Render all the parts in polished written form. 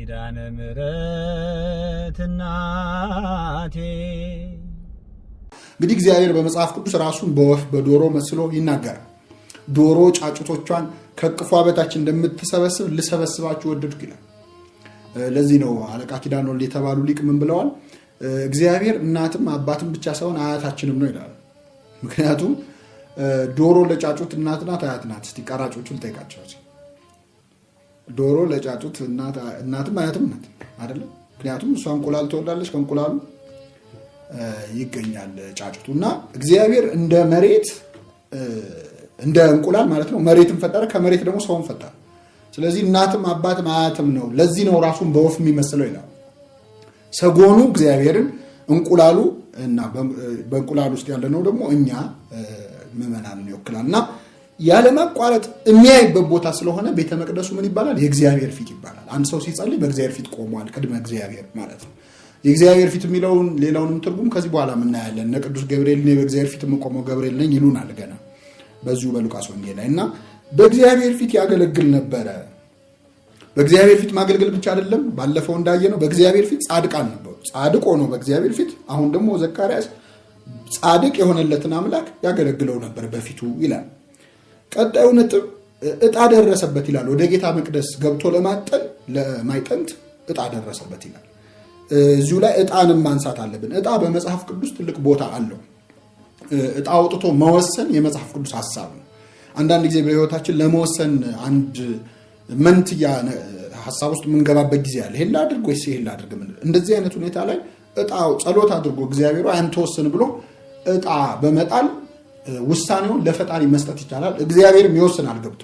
ኪዳነ ምሕረት እናቴ። እንግዲህ እግዚአብሔር በመጽሐፍ ቅዱስ ራሱን በወፍ በዶሮ መስሎ ይናገራል። ዶሮ ጫጩቶቿን ከቅፏ በታች እንደምትሰበስብ ልሰበስባችሁ ወደድኩ ይላል። ለዚህ ነው አለቃ ኪዳነ ወልድ የተባሉ ሊቅ ምን ብለዋል? እግዚአብሔር እናትም አባትም ብቻ ሳይሆን አያታችንም ነው ይላል። ምክንያቱም ዶሮ ለጫጩት እናት ናት፣ አያት ናት። እስቲ ቀራጮቹን ልጠይቃቸው። ዶሮ ለጫጩት እናትም አያትም ናት አይደለም? ምክንያቱም እሷ እንቁላል ትወልዳለች፣ ከእንቁላሉ ይገኛል ጫጩቱ። እና እግዚአብሔር እንደ መሬት እንደ እንቁላል ማለት ነው መሬትን ፈጠረ፣ ከመሬት ደግሞ ሰውን ፈጠረ። ስለዚህ እናትም አባትም አያትም ነው። ለዚህ ነው ራሱን በወፍ የሚመስለው ይላል። ሰጎኑ እግዚአብሔርን፣ እንቁላሉ እና በእንቁላል ውስጥ ያለ ነው ደግሞ እኛ ምዕመናንን ይወክላል። እና ያለማቋረጥ የሚያይበት ቦታ ስለሆነ ቤተ መቅደሱ ምን ይባላል? የእግዚአብሔር ፊት ይባላል። አንድ ሰው ሲጸልይ በእግዚአብሔር ፊት ቆሟል፣ ቅድመ እግዚአብሔር ማለት ነው። የእግዚአብሔር ፊት የሚለውን ሌላውንም ትርጉም ከዚህ በኋላ የምናያለን። እነ ቅዱስ ገብርኤል እኔ በእግዚአብሔር ፊት የምቆመው ገብርኤል ነኝ ይሉናል ገና በዚሁ በሉቃስ ወንጌል ላይ። እና በእግዚአብሔር ፊት ያገለግል ነበረ። በእግዚአብሔር ፊት ማገልገል ብቻ አይደለም፣ ባለፈው እንዳየነው በእግዚአብሔር ፊት ጻድቃን ነበሩ። ጻድቅ ሆኖ በእግዚአብሔር ፊት አሁን ደግሞ ዘካርያስ ጻድቅ የሆነለትን አምላክ ያገለግለው ነበር በፊቱ ይላል። ቀጣዩ ነጥብ ዕጣ ደረሰበት ይላል። ወደ ጌታ መቅደስ ገብቶ ለማይጠንት ዕጣ ደረሰበት ይላል። እዚሁ ላይ ዕጣንም ማንሳት አለብን። ዕጣ በመጽሐፍ ቅዱስ ትልቅ ቦታ አለው። ዕጣ አውጥቶ መወሰን የመጽሐፍ ቅዱስ ሐሳብ ነው። አንዳንድ ጊዜ በሕይወታችን ለመወሰን አንድ መንትያ ሐሳብ ውስጥ የምንገባበት ጊዜ አለ። ይሄን ላድርግ ወይስ ይሄን ላድርግ? እንደዚህ አይነት ሁኔታ ላይ ዕጣው ጸሎት አድርጎ እግዚአብሔሩ አንተ ወስን ብሎ ዕጣ በመጣል ውሳኔውን ለፈጣሪ መስጠት ይቻላል። እግዚአብሔርም ይወስናል ገብቶ።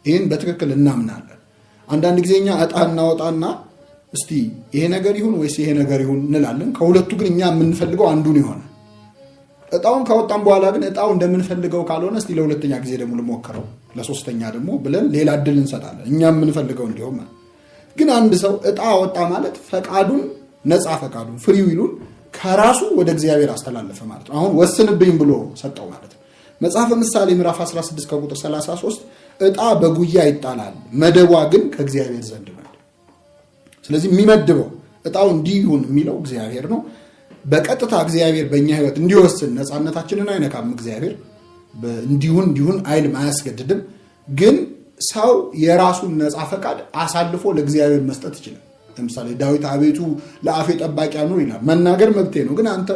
ይህን በትክክል እናምናለን። አንዳንድ ጊዜ እኛ ዕጣ እናወጣና እስቲ ይሄ ነገር ይሁን ወይስ ይሄ ነገር ይሁን እንላለን። ከሁለቱ ግን እኛ የምንፈልገው አንዱን ይሆናል። ዕጣውን ካወጣን በኋላ ግን ዕጣው እንደምንፈልገው ካልሆነ እስቲ ለሁለተኛ ጊዜ ደግሞ ልሞክረው፣ ለሶስተኛ ደግሞ ብለን ሌላ እድል እንሰጣለን እኛ የምንፈልገው እንዲሆን ማለት። ግን አንድ ሰው ዕጣ አወጣ ማለት ፈቃዱን፣ ነፃ ፈቃዱን ፍሪ ዊሉን ከራሱ ወደ እግዚአብሔር አስተላለፈ ማለት ነው። አሁን ወስንብኝ ብሎ ሰጠው ማለት ነው። መጽሐፈ ምሳሌ ምዕራፍ 16 ከቁጥር 33 ዕጣ በጉያ ይጣላል፣ መደቧ ግን ከእግዚአብሔር ዘንድ ነው። ስለዚህ የሚመድበው ዕጣው እንዲህ ይሁን የሚለው እግዚአብሔር ነው። በቀጥታ እግዚአብሔር በእኛ ህይወት እንዲወስን ነፃነታችንን አይነካም። እግዚአብሔር እንዲሁን አይልም፣ አያስገድድም። ግን ሰው የራሱን ነፃ ፈቃድ አሳልፎ ለእግዚአብሔር መስጠት ይችላል። ለምሳሌ ዳዊት አቤቱ ለአፌ ጠባቂ ነው ይላል። መናገር መብቴ ነው፣ ግን አንተ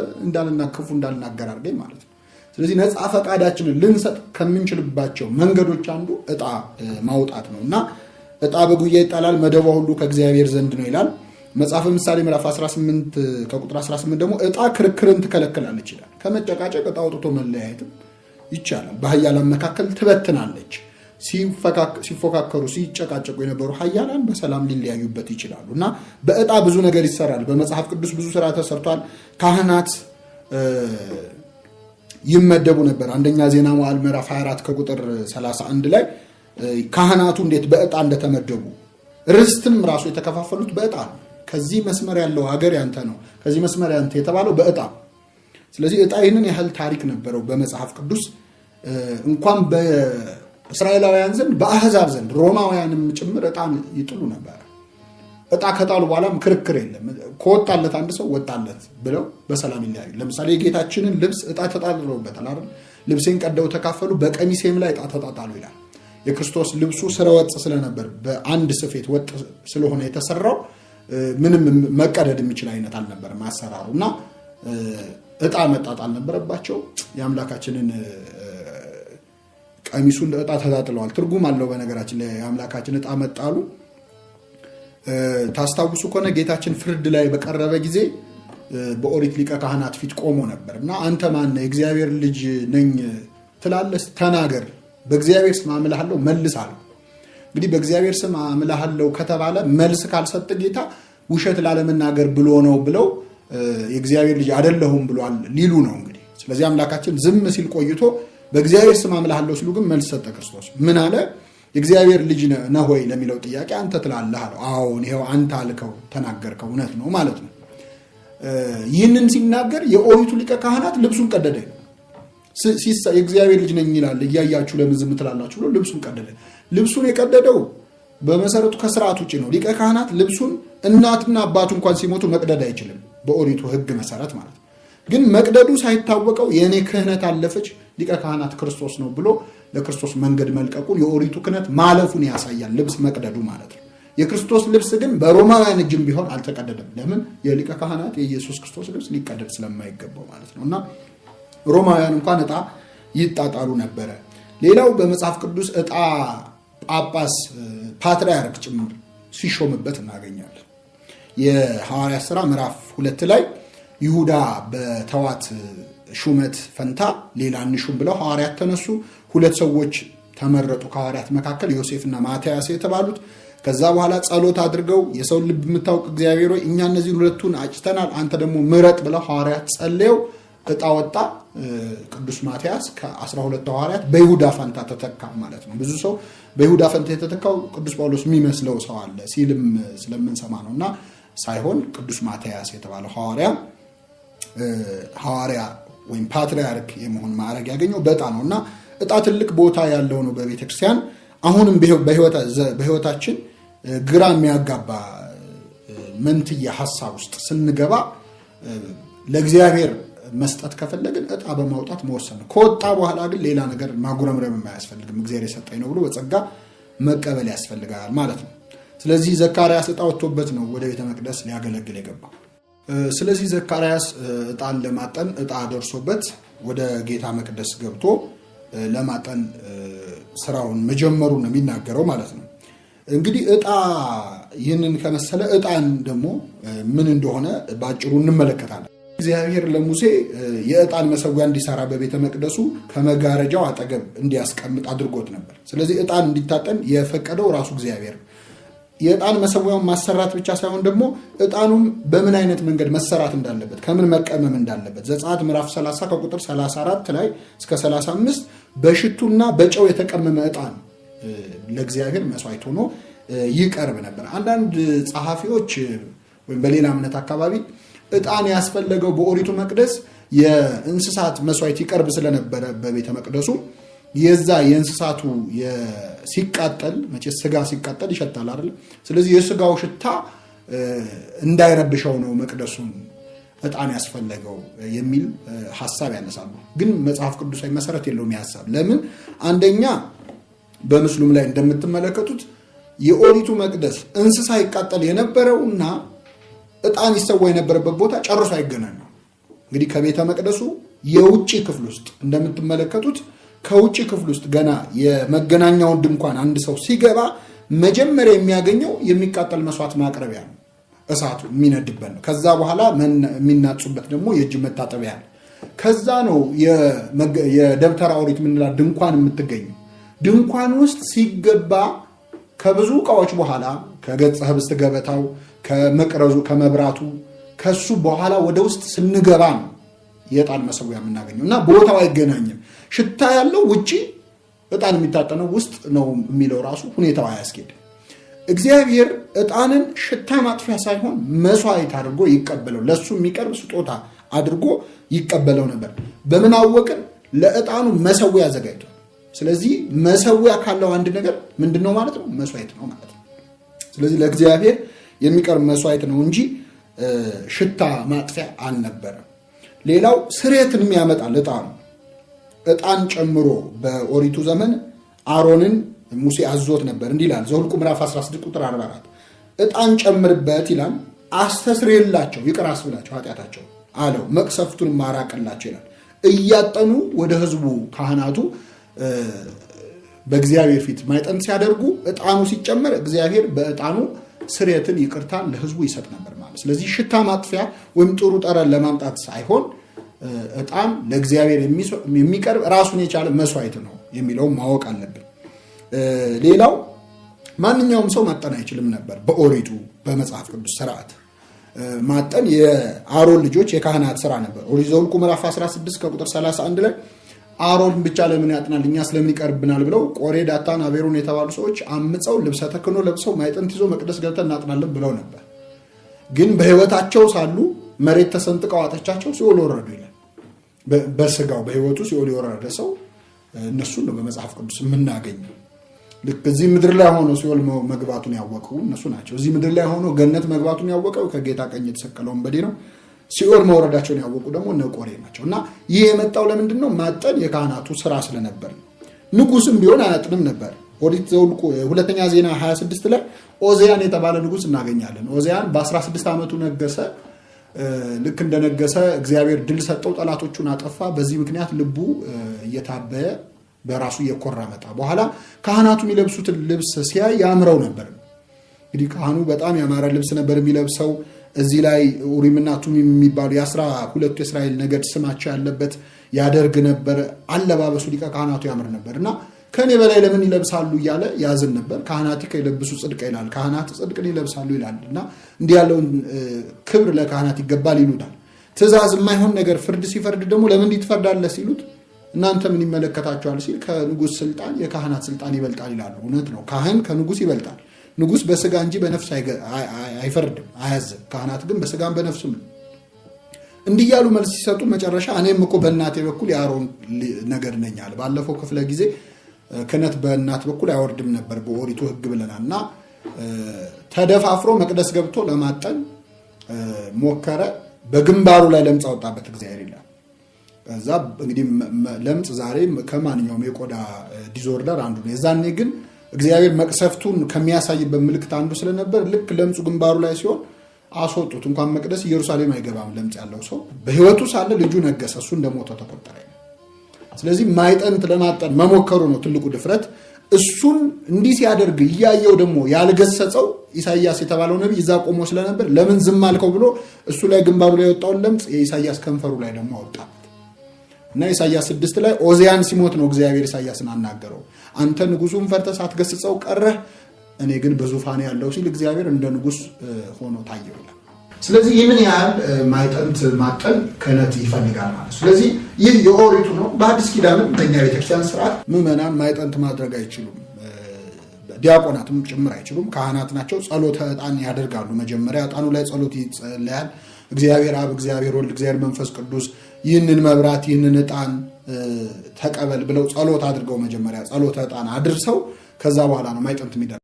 ክፉ እንዳልናገር አድርገኝ ማለት ነው። ስለዚህ ነፃ ፈቃዳችንን ልንሰጥ ከምንችልባቸው መንገዶች አንዱ ዕጣ ማውጣት ነው። እና ዕጣ በጉያ ይጣላል፣ መደቧ ሁሉ ከእግዚአብሔር ዘንድ ነው ይላል። መጽሐፈ ምሳሌ ምዕራፍ 18 ከቁጥር 18 ደግሞ ዕጣ ክርክርን ትከለክላለች ይላል። ከመጨቃጨቅ ዕጣ አውጥቶ መለያየትም ይቻላል። በኃያላን መካከል ትበትናለች። ሲፎካከሩ ሲጨቃጨቁ የነበሩ ኃያላን በሰላም ሊለያዩበት ይችላሉ። እና በዕጣ ብዙ ነገር ይሰራል። በመጽሐፍ ቅዱስ ብዙ ስራ ተሰርቷል። ካህናት ይመደቡ ነበር። አንደኛ ዜና መዋዕል ምዕራፍ 24 ከቁጥር 31 ላይ ካህናቱ እንዴት በዕጣ እንደተመደቡ፣ ርስትም ራሱ የተከፋፈሉት በዕጣ ነው። ከዚህ መስመር ያለው ሀገር ያንተ ነው፣ ከዚህ መስመር ያንተ የተባለው በዕጣ። ስለዚህ ዕጣ ይህንን ያህል ታሪክ ነበረው በመጽሐፍ ቅዱስ። እንኳን በእስራኤላውያን ዘንድ በአሕዛብ ዘንድ ሮማውያንም ጭምር ዕጣን ይጥሉ ነበር። ዕጣ ከጣሉ በኋላም ክርክር የለም። ከወጣለት አንድ ሰው ወጣለት ብለው በሰላም ይለያዩ። ለምሳሌ የጌታችንን ልብስ ዕጣ ተጣጥሎበታል አይደል? ልብሴን ቀደው ተካፈሉ፣ በቀሚሴም ላይ ዕጣ ተጣጣሉ ይላል። የክርስቶስ ልብሱ ስረ ወጥ ስለነበር በአንድ ስፌት ወጥ ስለሆነ የተሰራው ምንም መቀደድ የሚችል አይነት አልነበረም አሰራሩ። እና ዕጣ መጣጣል ነበረባቸው። የአምላካችንን ቀሚሱን ዕጣ ተጣጥለዋል። ትርጉም አለው በነገራችን ላይ የአምላካችን ዕጣ መጣሉ። ታስታውሱ ከሆነ ጌታችን ፍርድ ላይ በቀረበ ጊዜ በኦሪት ሊቀ ካህናት ፊት ቆሞ ነበር እና አንተ ማነህ? የእግዚአብሔር ልጅ ነኝ ትላለህ? ተናገር፣ በእግዚአብሔር ስም አምልሃለሁ መልስ አለው። እንግዲህ በእግዚአብሔር ስም አምልሃለሁ ከተባለ መልስ ካልሰጠ ጌታ ውሸት ላለመናገር ብሎ ነው ብለው የእግዚአብሔር ልጅ አይደለሁም ብሏል ሊሉ ነው እንግዲህ። ስለዚህ አምላካችን ዝም ሲል ቆይቶ በእግዚአብሔር ስም አምልሃለሁ ሲሉ ግን መልስ ሰጠ ክርስቶስ። ምን አለ? የእግዚአብሔር ልጅ ነህ ወይ ለሚለው ጥያቄ አንተ ትላለህ አለው። አዎን ይኸው አንተ አልከው፣ ተናገርከው፣ እውነት ነው ማለት ነው። ይህንን ሲናገር የኦሪቱ ሊቀ ካህናት ልብሱን ቀደደ። የእግዚአብሔር ልጅ ነኝ ይላል፣ እያያችሁ ለምን ዝም ትላላችሁ ብሎ ልብሱን ቀደደ። ልብሱን የቀደደው በመሰረቱ ከስርዓት ውጪ ነው። ሊቀ ካህናት ልብሱን እናትና አባቱ እንኳን ሲሞቱ መቅደድ አይችልም፣ በኦሪቱ ሕግ መሰረት ማለት ነው። ግን መቅደዱ ሳይታወቀው የኔ ክህነት አለፈች ሊቀ ካህናት ክርስቶስ ነው ብሎ ለክርስቶስ መንገድ መልቀቁን የኦሪቱ ክህነት ማለፉን ያሳያል፣ ልብስ መቅደዱ ማለት ነው። የክርስቶስ ልብስ ግን በሮማውያን እጅም ቢሆን አልተቀደደም። ለምን? የሊቀ ካህናት የኢየሱስ ክርስቶስ ልብስ ሊቀደድ ስለማይገባው ማለት ነው። እና ሮማውያን እንኳን ዕጣ ይጣጣሉ ነበረ። ሌላው በመጽሐፍ ቅዱስ ዕጣ ጳጳስ ፓትርያርክ ጭምር ሲሾምበት እናገኛለን። የሐዋርያት ሥራ ምዕራፍ 2 ላይ ይሁዳ በተዋት ሹመት ፈንታ ሌላ እንሹም ብለው ሐዋርያት ተነሱ። 2 ሰዎች ተመረጡ ከሐዋርያት መካከል ዮሴፍና ማትያስ የተባሉት። ከዛ በኋላ ጸሎት አድርገው የሰው ልብ የምታውቅ እግዚአብሔር ሆይ እኛ እነዚህን 2ቱን አጭተናል፣ አንተ ደግሞ ምረጥ ብለው ሐዋርያት ጸልየው ዕጣ ወጣ። ቅዱስ ማትያስ ከ12 ሐዋርያት በይሁዳ ፈንታ ተተካ ማለት ነው። ብዙ ሰው በይሁዳ ፈንታ የተተካው ቅዱስ ጳውሎስ የሚመስለው ሰው አለ ሲልም ስለምንሰማ ነው። እና ሳይሆን ቅዱስ ማትያስ የተባለው ሐዋርያ ወይም ፓትርያርክ የመሆን ማዕረግ ያገኘው በዕጣ ነው። እና ዕጣ ትልቅ ቦታ ያለው ነው በቤተክርስቲያን። አሁንም በህይወታችን ግራ የሚያጋባ መንትያ ሐሳብ ውስጥ ስንገባ ለእግዚአብሔር መስጠት ከፈለግን ዕጣ በማውጣት መወሰን ነው። ከወጣ በኋላ ግን ሌላ ነገር ማጉረምረም የማያስፈልግም። እግዚአብሔር የሰጠኝ ነው ብሎ በጸጋ መቀበል ያስፈልጋል ማለት ነው። ስለዚህ ዘካርያስ ዕጣ ወጥቶበት ነው ወደ ቤተ መቅደስ ሊያገለግል የገባው። ስለዚህ ዘካርያስ ዕጣን ለማጠን ዕጣ ደርሶበት ወደ ጌታ መቅደስ ገብቶ ለማጠን ስራውን መጀመሩን ነው የሚናገረው ማለት ነው። እንግዲህ ዕጣ ይህንን ከመሰለ ዕጣን ደግሞ ምን እንደሆነ ባጭሩ እንመለከታለን። እግዚአብሔር ለሙሴ የዕጣን መሰዊያ እንዲሰራ በቤተ መቅደሱ ከመጋረጃው አጠገብ እንዲያስቀምጥ አድርጎት ነበር። ስለዚህ ዕጣን እንዲታጠን የፈቀደው ራሱ እግዚአብሔር። የዕጣን መሰዊያውን ማሰራት ብቻ ሳይሆን ደግሞ ዕጣኑም በምን አይነት መንገድ መሰራት እንዳለበት፣ ከምን መቀመም እንዳለበት ዘጸአት ምዕራፍ 30 ከቁጥር 34 ላይ እስከ 35 በሽቱና በጨው የተቀመመ ዕጣን ለእግዚአብሔር መስዋዕት ሆኖ ይቀርብ ነበር። አንዳንድ ጸሐፊዎች ወይም በሌላ እምነት አካባቢ ዕጣን ያስፈለገው በኦሪቱ መቅደስ የእንስሳት መስዋዕት ይቀርብ ስለነበረ በቤተ መቅደሱ የዛ የእንስሳቱ ሲቃጠል መቼስ ስጋ ሲቃጠል ይሸታል አይደል? ስለዚህ የስጋው ሽታ እንዳይረብሸው ነው መቅደሱን ዕጣን ያስፈለገው የሚል ሐሳብ ያነሳሉ። ግን መጽሐፍ ቅዱሳዊ መሰረት የለውም ሐሳብ። ለምን? አንደኛ በምስሉም ላይ እንደምትመለከቱት የኦሪቱ መቅደስ እንስሳ ይቃጠል የነበረውና ዕጣን ይሰዋ የነበረበት ቦታ ጨርሶ አይገናኙ። እንግዲህ ከቤተ መቅደሱ የውጪ ክፍል ውስጥ እንደምትመለከቱት ከውጪ ክፍል ውስጥ ገና የመገናኛውን ድንኳን አንድ ሰው ሲገባ መጀመሪያ የሚያገኘው የሚቃጠል መስዋዕት ማቅረቢያ ነው፣ እሳቱ የሚነድበት ነው። ከዛ በኋላ የሚናጹበት ደግሞ የእጅ መታጠቢያ ነው። ከዛ ነው የደብተራ ኦሪት የምንላት ድንኳን የምትገኘው። ድንኳን ውስጥ ሲገባ ከብዙ ዕቃዎች በኋላ ከገጸ ህብስት ገበታው፣ ከመቅረዙ፣ ከመብራቱ ከሱ በኋላ ወደ ውስጥ ስንገባ ነው የዕጣን መሰዊያ የምናገኘው እና ቦታው አይገናኝም። ሽታ ያለው ውጪ፣ ዕጣን የሚታጠነው ውስጥ ነው የሚለው ራሱ ሁኔታው አያስኬድም። እግዚአብሔር ዕጣንን ሽታ ማጥፊያ ሳይሆን መስዋዕት አድርጎ ይቀበለው፣ ለሱ የሚቀርብ ስጦታ አድርጎ ይቀበለው ነበር። በምን አወቅን? ለዕጣኑ መሰዊያ አዘጋጅቷል። ስለዚህ መሰዊያ ካለው አንድ ነገር ምንድነው ማለት ነው? መስዋዕት ነው ማለት ነው። ስለዚህ ለእግዚአብሔር የሚቀርብ መስዋዕት ነው እንጂ ሽታ ማጥፊያ አልነበረም። ሌላው ስርየትን ያመጣል ዕጣኑ። ዕጣን ጨምሮ በኦሪቱ ዘመን አሮንን ሙሴ አዞት ነበር። እንዲህ ይላል ዘኍልቍ ምዕራፍ 16 ቁጥር 44 ዕጣን ጨምርበት ይላል፣ አስተስርየላቸው፣ ይቅር አስብላቸው ኃጢአታቸው አለው፣ መቅሰፍቱን ማራቅላቸው ይላል። እያጠኑ ወደ ህዝቡ ካህናቱ በእግዚአብሔር ፊት ማይጠንት ሲያደርጉ ዕጣኑ ሲጨመር እግዚአብሔር በዕጣኑ ስርየትን ይቅርታን ለህዝቡ ይሰጥ ነበር ማለት። ስለዚህ ሽታ ማጥፊያ ወይም ጥሩ ጠረን ለማምጣት ሳይሆን ዕጣን ለእግዚአብሔር የሚቀርብ ራሱን የቻለ መስዋዕት ነው የሚለው ማወቅ አለብን። ሌላው ማንኛውም ሰው ማጠን አይችልም ነበር። በኦሪቱ በመጽሐፍ ቅዱስ ስርዓት ማጠን የአሮን ልጆች የካህናት ስራ ነበር። ኦሪት ዘኍልቍ ምዕራፍ 16 ከቁጥር 31 ላይ አሮን ብቻ ለምን ያጥናል እኛ ስለምን ይቀርብናል ብለው ቆሬ፣ ዳታን፣ አቤሮን የተባሉ ሰዎች አምፀው ልብሰ ተክህኖ ለብሰው ማይጠንት ይዞ መቅደስ ገብተን እናጥናለን ብለው ነበር። ግን በህይወታቸው ሳሉ መሬት ተሰንጥቀው አጠቻቸው ሲኦል ወረዱ ይላል። በስጋው በህይወቱ ሲኦል የወረደ ሰው እነሱን ነው በመጽሐፍ ቅዱስ የምናገኘው። ልክ እዚህ ምድር ላይ ሆኖ ሲኦል መግባቱን ያወቁ እነሱ ናቸው። እዚህ ምድር ላይ ሆኖ ገነት መግባቱን ያወቀው ከጌታ ቀኝ የተሰቀለው ወንበዴ ነው። ሲኦል መውረዳቸውን ያወቁ ደግሞ እነ ቆሬ ናቸው። እና ይህ የመጣው ለምንድን ነው? ማጠን የካህናቱ ስራ ስለነበር ነው። ንጉስም ቢሆን አያጥንም ነበር። ኦሪት ዘኍልቍ ሁለተኛ ዜና 26 ላይ ኦዚያን የተባለ ንጉስ እናገኛለን። ኦዚያን በ16 ዓመቱ ነገሰ። ልክ እንደነገሰ እግዚአብሔር ድል ሰጠው፣ ጠላቶቹን አጠፋ። በዚህ ምክንያት ልቡ እየታበየ በራሱ እየኮራ መጣ። በኋላ ካህናቱ የሚለብሱትን ልብስ ሲያይ ያምረው ነበር። እንግዲህ ካህኑ በጣም ያማረ ልብስ ነበር የሚለብሰው። እዚህ ላይ ኡሪምና ቱሚም የሚባሉ የ12 የእስራኤል ነገድ ስማቸው ያለበት ያደርግ ነበር። አለባበሱ ሊቀ ካህናቱ ያምር ነበር እና ከኔ በላይ ለምን ይለብሳሉ እያለ ያዝን ነበር። ካህናት ከለብሱ ጽድቅ ይላል፣ ካህናት ጽድቅን ይለብሳሉ ይላል እና እንዲህ ያለውን ክብር ለካህናት ይገባል ይሉታል። ትእዛዝ የማይሆን ነገር ፍርድ ሲፈርድ ደግሞ ለምን ትፈርዳለህ ሲሉት እናንተ ምን ይመለከታችኋል ሲል ከንጉስ ስልጣን የካህናት ስልጣን ይበልጣል ይላሉ። እውነት ነው፣ ካህን ከንጉስ ይበልጣል። ንጉስ በስጋ እንጂ በነፍስ አይፈርድም አያዝም። ካህናት ግን በስጋም በነፍስም እንዲህ ያሉ መልስ ሲሰጡ መጨረሻ እኔም እኮ በእናቴ በኩል የአሮን ነገድ ነኝ አለ። ባለፈው ክፍለ ጊዜ ክህነት በእናት በኩል አይወርድም ነበር በኦሪቱ ሕግ ብለናል እና ተደፋፍሮ መቅደስ ገብቶ ለማጠን ሞከረ። በግንባሩ ላይ ለምጽ አወጣበት እግዚአብሔር ይላል። ከዛ እንግዲህ ለምጽ ዛሬ ከማንኛውም የቆዳ ዲዞርደር አንዱ ነው። የዛኔ ግን እግዚአብሔር መቅሰፍቱን ከሚያሳይበት ምልክት አንዱ ስለነበር ልክ ለምጹ ግንባሩ ላይ ሲሆን አስወጡት። እንኳን መቅደስ ኢየሩሳሌም አይገባም ለምጽ ያለው ሰው። በህይወቱ ሳለ ልጁ ነገሰ፣ እሱ እንደሞተ ተቆጠረ። ስለዚህ ማይጠንት ለማጠን መሞከሩ ነው ትልቁ ድፍረት። እሱን እንዲህ ሲያደርግ እያየው ደግሞ ያልገሰጸው ኢሳይያስ የተባለው ነብይ እዛ ቆሞ ስለነበር ለምን ዝም አልከው ብሎ እሱ ላይ ግንባሩ ላይ የወጣውን ለምጽ የኢሳይያስ ከንፈሩ ላይ ደግሞ አወጣበት እና ኢሳይያስ 6 ላይ ኦዚያን ሲሞት ነው እግዚአብሔር ኢሳይያስን አናገረው። አንተ ንጉሱን ፈርተህ ሳትገስጸው ቀረህ፣ እኔ ግን በዙፋኔ ያለው ሲል እግዚአብሔር እንደ ንጉስ ሆኖ ታየው። ስለዚህ ይህን ያህል ማይጠንት ማጠን ክህነት ይፈልጋል ማለት። ስለዚህ ይህ የኦሪቱ ነው። በአዲስ ኪዳንም በእኛ ቤተክርስቲያን ስርዓት ምዕመናን ማይጠንት ማድረግ አይችሉም፣ ዲያቆናትም ጭምር አይችሉም። ካህናት ናቸው። ጸሎተ ዕጣን ያደርጋሉ። መጀመሪያ ዕጣኑ ላይ ጸሎት ይጸለያል። እግዚአብሔር አብ፣ እግዚአብሔር ወልድ፣ እግዚአብሔር መንፈስ ቅዱስ ይህንን መብራት ይህንን ዕጣን ተቀበል ብለው ጸሎት አድርገው መጀመሪያ ጸሎተ ዕጣን አድርሰው ከዛ በኋላ ነው ማይጠንት የሚደረግ።